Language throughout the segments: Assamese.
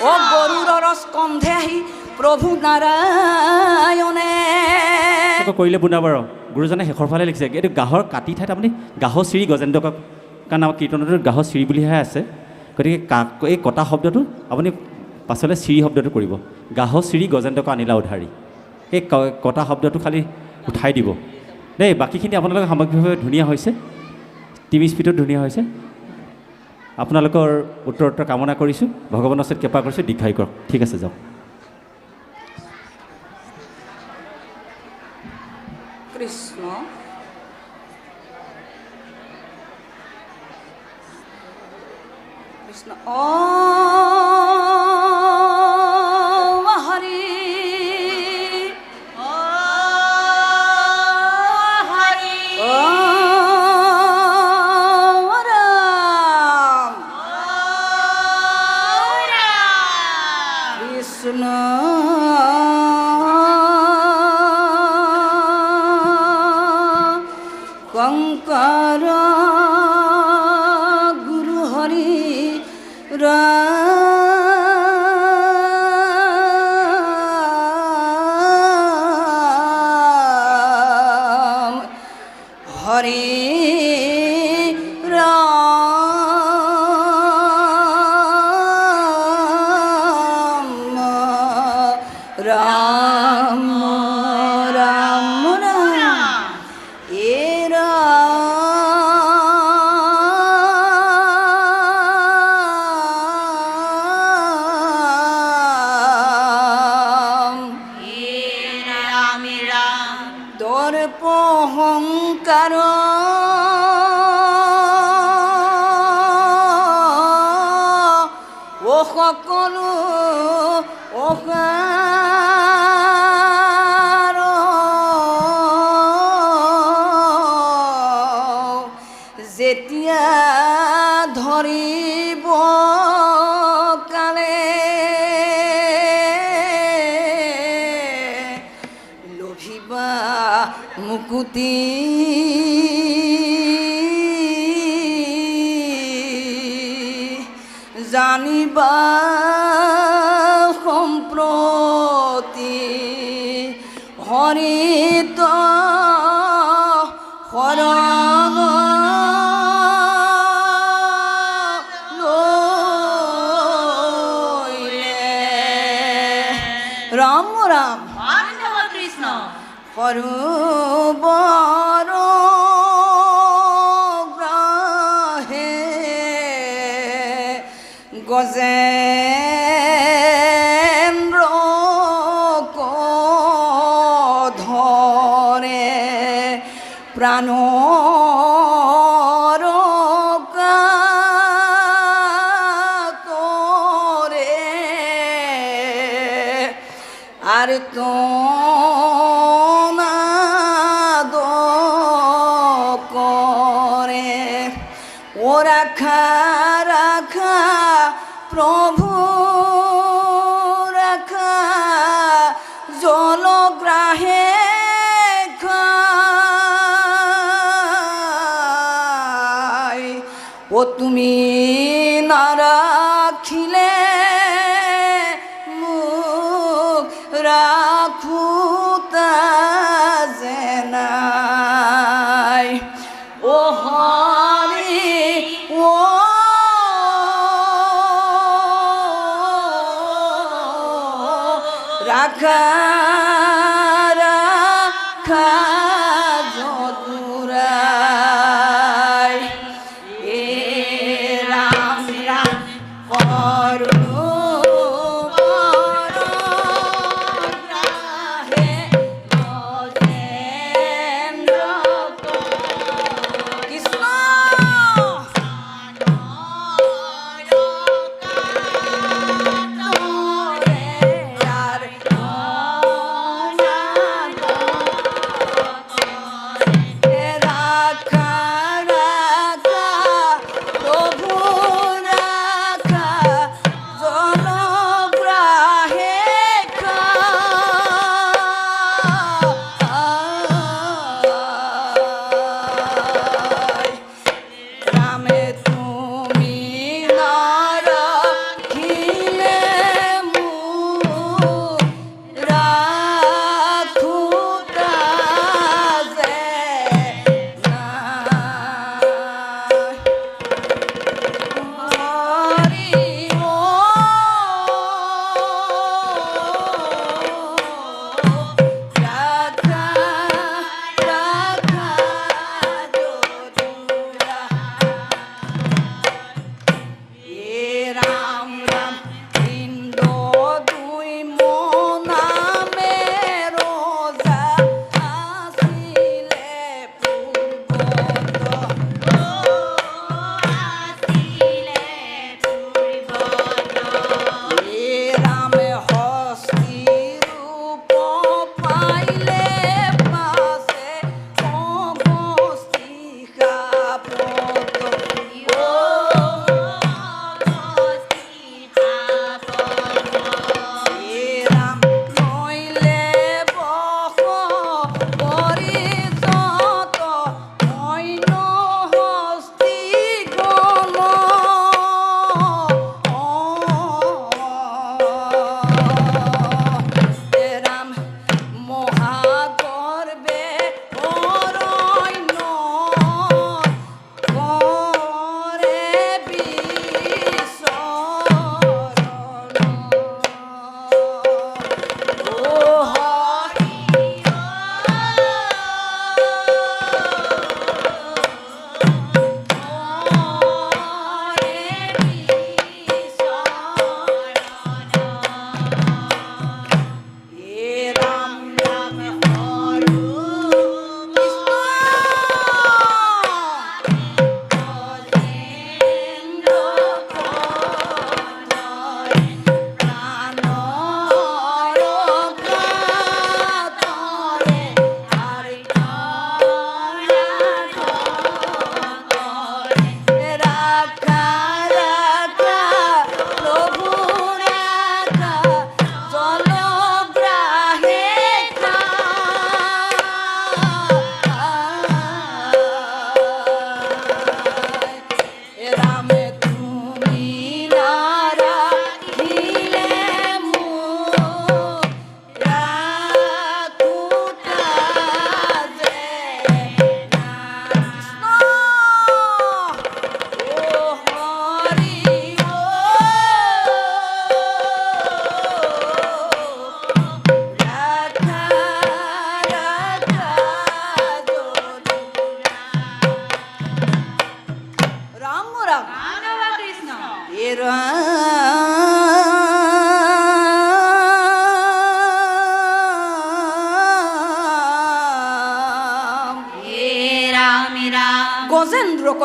ও গৰুড়ৰ স্কন্ধে আহি প্ৰভু নাৰায়ণে কৰিলে বুনাবাৰ গুৰুজনে শেষৰ ফালে লিখিছে এইটো গাহৰ কাটি ঠাইত আপুনি গাহ শ্ৰী গজেন্দ্ৰ কাৰণ আমাৰ কীৰ্তনটো গাহ শ্ৰী বুলিহে আছে গতিকে এই কটা শব্দটো আপুনি পাছলৈ শ্ৰী শব্দটো কৰিব গাহ শ্ৰী গজেন্দ্ৰক আনিলা উধাৰি সেই কটা শব্দটো খালি উঠাই দিব দেই বাকীখিনি আপোনালোকৰ সামগ্ৰিকভাৱে ধুনীয়া হৈছে টিভি স্পীডত ধুনীয়া হৈছে আপোনালোকৰ উত্তৰোত্তৰ কামনা কৰিছোঁ ভগৱানৰ ওচৰত কৃপা কৰিছোঁ দীৰ্ঘায়ু কৰক ঠিক আছে যাওক কৃষ্ণ কৃষ্ণ ও হৰি ও হৰি ও ৰাম কৃষ্ণ শঙ্কৰ গুৰু হৰি ৰাম হৰি ৰাম ৰাম ৰাম ৰাম এৰা দৰ্পহংকাৰ ও সকলো অসাৰ যেতিয়া ধৰিব কালে লভিবা মুকুতি জানিবা সম্প্ৰতি হৰিত শৰণ লইলে ৰাম ৰাম কৃষ্ণ সৰোবৰ গ্ৰাহে গজেন্দ্ৰ ধৰে প্ৰাণৰ কাতৰে আৰু তো রাখা রাখা প্রভু রাখা জলগ্রাহে খায় ও তুমি না রাখিলে মুখ রাখুতা জেনাই ও হরি ও রাখা রাখা যদুরাই এ রাম রাম করু প্রভু রাখা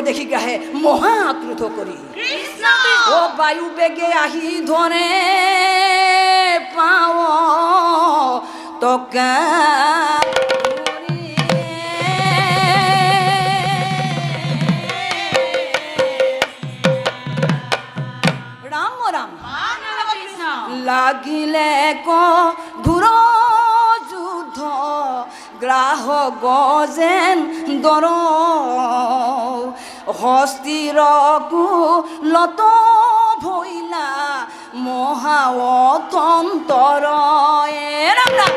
দেখি গাহে মহা ক্রোধ করি ও বায়ু বেগে আহি ধনে পাও তকা রাম রাম লাগিলে ক ধুর যুদ্ধ গ্রাহ গজেন দর হস্তিরকু লত ভইলা মহাতন্তর রাম রাম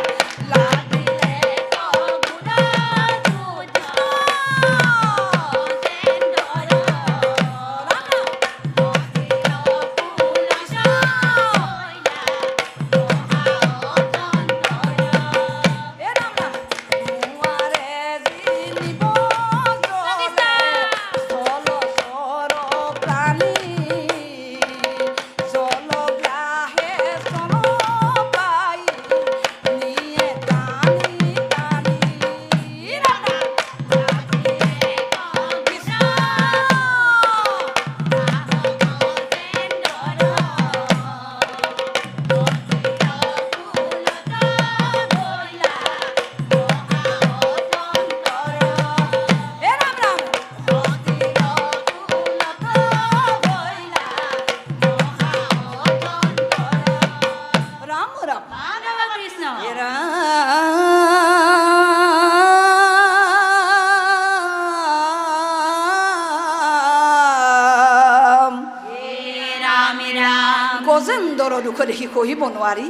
গজেন্দ্র দুঃখ দেখি কহিব নোৱাৰি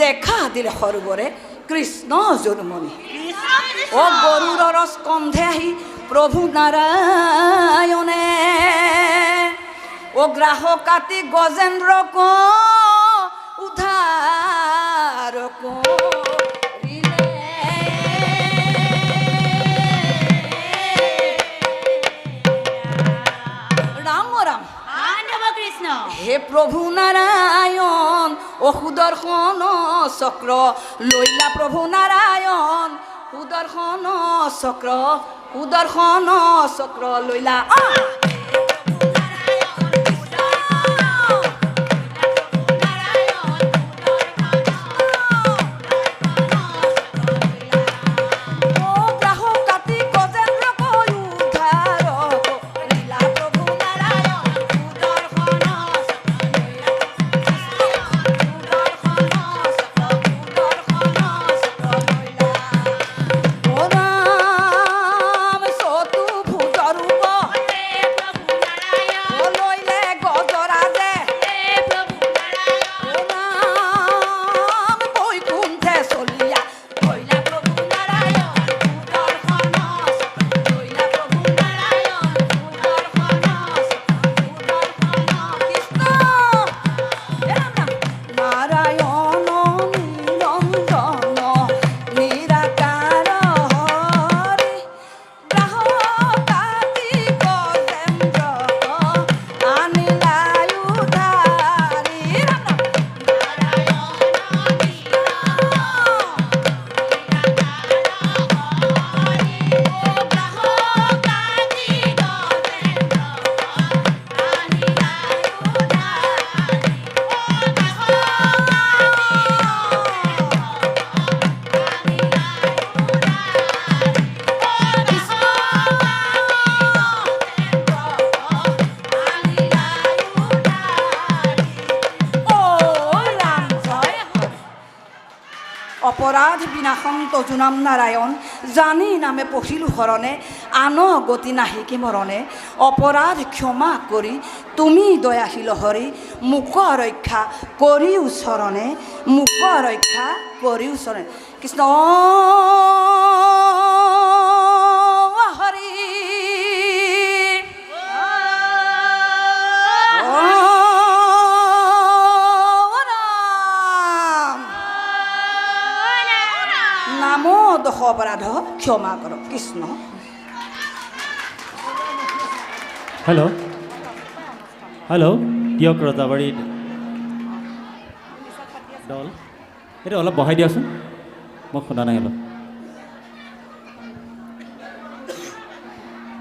দেখা দিলে সৰুবৰে কৃষ্ণ জন্মনি ও গৰুড়ৰ স্কন্ধে আহি প্ৰভু নাৰায়ণে ও গ্ৰাহ কাটি গজেন্দ্ৰ ক উদ্ধাৰ ৰাম ৰাম হে প্ৰভু নাৰায়ণ ও সুদৰ্শন চক্ৰ লৈলা প্ৰভু নাৰায়ণ সুদৰ্শন চক্ৰ লৈলা অপরাধ বিনাশন্ত জুনাম নারায়ণ জানি নামে পখিলু হরণে আন গতি নাহি কি মরণে অপরাধ ক্ষমা করি তুমি দয়াশীল হরি মুখ রক্ষা করিও শরণে মুখ রক্ষা করিও শরণে কৃষ্ণ হরি নামো দশ অপরাধ ক্ষমা কর কৃষ্ণ হেল্ল' হেল্ল' দিয়ক ৰজাবাৰী দল এইটো অলপ বঢ়াই দিয়াচোন মই শুনা নাই অলপ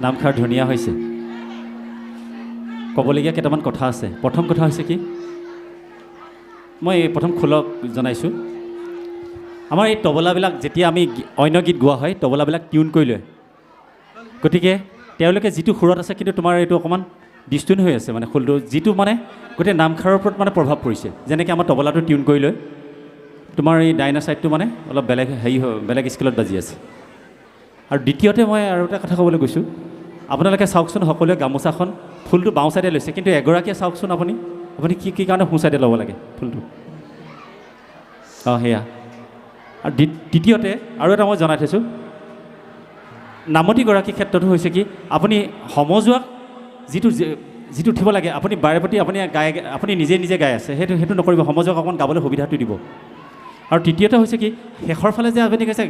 নামষাৰ ধুনীয়া হৈছে ক'বলগীয়া কেইটামান কথা আছে। প্ৰথম কথা হৈছে কি, মই প্ৰথম খোলক জনাইছোঁ, আমাৰ এই তবলাবিলাক যেতিয়া আমি অন্য গীত গোৱা হয় তবলাবিলাক টিউন কৰি লয়, গতিকে তেওঁলোকে যিটো সুৰত আছে কিন্তু তোমাৰ এইটো অকণমান ডিষ্টিউন হৈ আছে, মানে খোলটো যিটো মানে গোটেই নামখাৰৰ ওপৰত মানে প্ৰভাৱ পৰিছে। যেনেকৈ আমাৰ তবলাটো টিউন কৰি লয়, তোমাৰ এই ডাইনা চাইডটো মানে অলপ বেলেগ বেলেগ স্কেলত বাজি আছে। আৰু দ্বিতীয়তে মই আৰু এটা কথা ক'বলৈ গৈছোঁ, আপোনালোকে চাওকচোন সকলোৱে গামোচাখন ফুলটো বাওঁ চাইডে লৈছে, কিন্তু এগৰাকীয়ে চাওকচোন আপুনি কি কাৰণে সোঁ চাইডে ল'ব লাগে ফুলটো? অঁ সেয়া। আৰু তৃতীয়তে আৰু এটা মই জনাই থৈছোঁ, নামতিগৰাকীৰ ক্ষেত্ৰতো হৈছে কি, আপুনি সমজুৱাক যিটো উঠিব লাগে আপুনি বাৰে প্ৰতি আপুনি নিজে গাই আছে, সেইটো নকৰিব, সমজুৱাক অকণ গাবলৈ সুবিধাটো দিব। আৰু তৃতীয়তে হৈছে কি, শেষৰ ফালে যে আপুনি কৈছে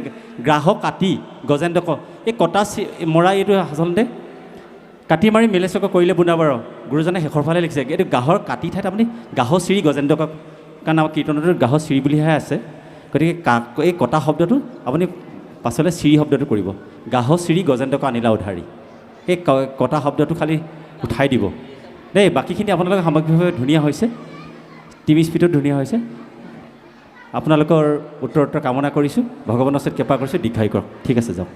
গ্ৰাহক কাটি গজেন্দ্ৰক, এই কটা মৰা এইটো আচলতে কাটি মাৰি মেলেচক কৰিলে বুনাবাৰ, গুৰুজনে শেষৰ ফালে লিখিছে এইটো গাহৰ কাটি ঠাইত আপুনি গাহ চিৰি গজেন্দ্ৰক, কাৰণ আমাৰ কীৰ্তনটো গাহ চিৰি বুলিহে আছে, গতিকে এই কটা শব্দটো আপুনি পাছলৈ চিৰি শব্দটো কৰিব, গাহ চিৰি গজেন্দ্ৰক আনিলা উধাৰি, এই কটা শব্দটো খালি উঠাই দিব দেই। বাকীখিনি আপোনালোকে সামগ্ৰিকভাৱে ধুনীয়া হৈছে, টিভি স্পীডত ধুনীয়া হৈছে। আপোনালোকৰ উত্তৰোত্তৰ কামনা কৰিছোঁ, ভগৱানৰ ওচৰত কৃপা কৰিছোঁ, দীৰ্ঘায়ু কৰক। ঠিক আছে, যাওক।